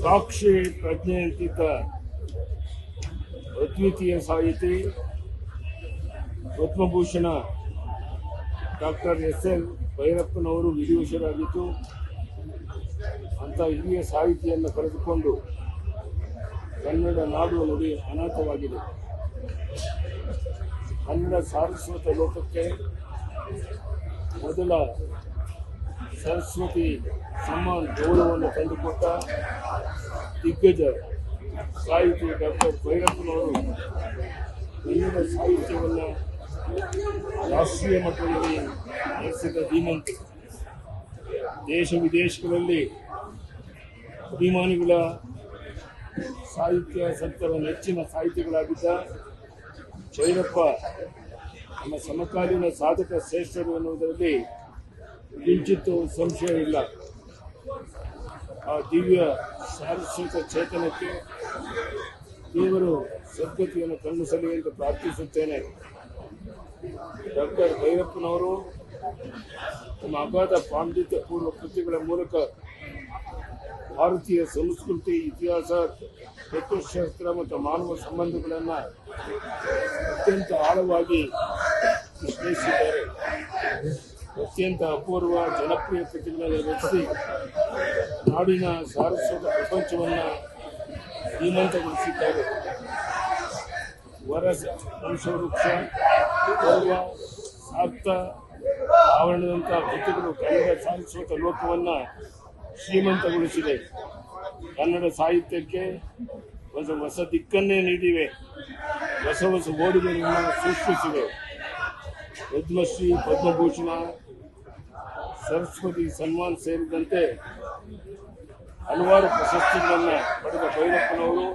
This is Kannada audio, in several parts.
ಸಾಕ್ಷಿ ಪ್ರಜ್ಞೆಯಂತಿದ್ದ ಅದ್ವಿತೀಯ ಸಾಹಿತಿ ಪದ್ಮಭೂಷಣ ಡಾಕ್ಟರ್ ಎಸ್.ಎಲ್. ಭೈರಪ್ಪನವರು ವಿಧಿವಶರಾಗಿದ್ದು ಅಂಥ ಹಿರಿಯ ಸಾಹಿತಿಯನ್ನು ಕಳೆದುಕೊಂಡು ಕನ್ನಡ ನಾಡು ನುಡಿ ಅನಾಥವಾಗಿದೆ. ಕನ್ನಡ ಸಾರಸ್ವತ ಲೋಕಕ್ಕೆ ಮೊದಲ ಸರಸ್ವತಿ ಸಮ್ಮಾನ್ ಗೌರವವನ್ನು ತಂದುಕೊಟ್ಟ ದಿಗ್ಗಜ ಸಾಹಿತಿ ಡಾಕ್ಟರ್ ಭೈರಪ್ಪನವರು ಕನ್ನಡ ಸಾಹಿತ್ಯವನ್ನು ರಾಷ್ಟ್ರೀಯ ಮಟ್ಟದಲ್ಲಿ ನಡೆಸಿದ ಧೀಮಂತ. ದೇಶ ವಿದೇಶಗಳಲ್ಲಿ ಅಭಿಮಾನಿಗಳ ಸಾಹಿತ್ಯ ಸಂತರ ನೆಚ್ಚಿನ ಸಾಹಿತಿಗಳಾಗಿದ್ದ ಭೈರಪ್ಪ ನಮ್ಮ ಸಮಕಾಲೀನ ಸಾಧಕ ಶ್ರೇಷ್ಠರು ಎನ್ನುವುದರಲ್ಲಿ ಕಿಂಚಿತ್ತು ಸಂಶಯವಿಲ್ಲ. ಆ ದಿವ್ಯ ಸಾರಸ್ವತ ಚೇತನಕ್ಕೆ ದೇವರು ಸದ್ಗತಿಯನ್ನು ಕರುಣಿಸಲಿ ಎಂದು ಪ್ರಾರ್ಥಿಸುತ್ತೇನೆ. ಡಾಕ್ಟರ್ ಭೈರಪ್ಪನವರು ತಮ್ಮ ಅಗಾಧ ಪಾಂಡಿತ್ಯಪೂರ್ವ ಕೃತಿಗಳ ಮೂಲಕ ಭಾರತೀಯ ಸಂಸ್ಕೃತಿ, ಇತಿಹಾಸ, ತತ್ವಶಾಸ್ತ್ರ ಮತ್ತು ಮಾನವ ಸಂಬಂಧಗಳನ್ನು ಅತ್ಯಂತ ಆಳವಾಗಿ ವಿಶ್ಲೇಷಿಸಿದ್ದಾರೆ. ಅತ್ಯಂತ ಅಪೂರ್ವ ಜನಪ್ರಿಯ ಕೃತಿಗಳನ್ನು ರಚಿಸಿ ನಾಡಿನ ಸಾರಸ್ವತ ಪ್ರಪಂಚವನ್ನು ಶ್ರೀಮಂತಗೊಳಿಸಿದ್ದಾರೆ. ವರಸ, ವಂಶವೃಕ್ಷ, ಪರ್ವ, ಸಾಕ್ತ, ಆವರಣದಂತಹ ಕೃತಿಗಳು ಕನ್ನಡ ಸಾರಸ್ವತ ಲೋಕವನ್ನು ಶ್ರೀಮಂತಗೊಳಿಸಿದೆ. ಕನ್ನಡ ಸಾಹಿತ್ಯಕ್ಕೆ ಹೊಸ ದಿಕ್ಕನ್ನೇ ನೀಡಿವೆ. ಹೊಸ ಓದುಗರನ್ನು ಸೃಷ್ಟಿಸಿವೆ. ಪದ್ಮಶ್ರೀ, ಪದ್ಮಭೂಷಣ, ಸರಸ್ವತಿ ಸನ್ಮಾನ್ ಸೇರಿದಂತೆ ಹಲವಾರು ಪ್ರಶಸ್ತಿಗಳನ್ನು ಪಡೆದ ಭೈರಪ್ಪನವರು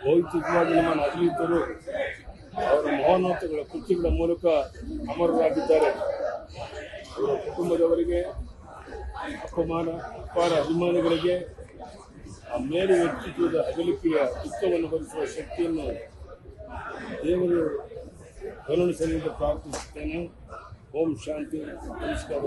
ಭೌತಿಕವಾಗಿ ನಮ್ಮನ್ನು ಅಗಲಿದ್ದರು. ಅವರ ಮಹೋನ್ನತಗಳ ಕೃತಿಗಳ ಮೂಲಕ ಅಮರರಾಗಿದ್ದಾರೆ. ಅವರ ಕುಟುಂಬದವರಿಗೆ, ಅಪಾರ ಅಭಿಮಾನಿಗಳಿಗೆ ಆ ಮೇರು ವ್ಯಕ್ತಿತ್ವದ ಅಗಲಿಕೆಯ ದುಃಖವನ್ನು ಭರಿಸುವ ಶಕ್ತಿಯನ್ನು ದೇವರು ಕರುಣಿಸಲಿ ಎಂದು ಪ್ರಾರ್ಥಿಸುತ್ತೇನೆ. ಓಂ ಶಾಂತಿ. ನಮಸ್ಕಾರ.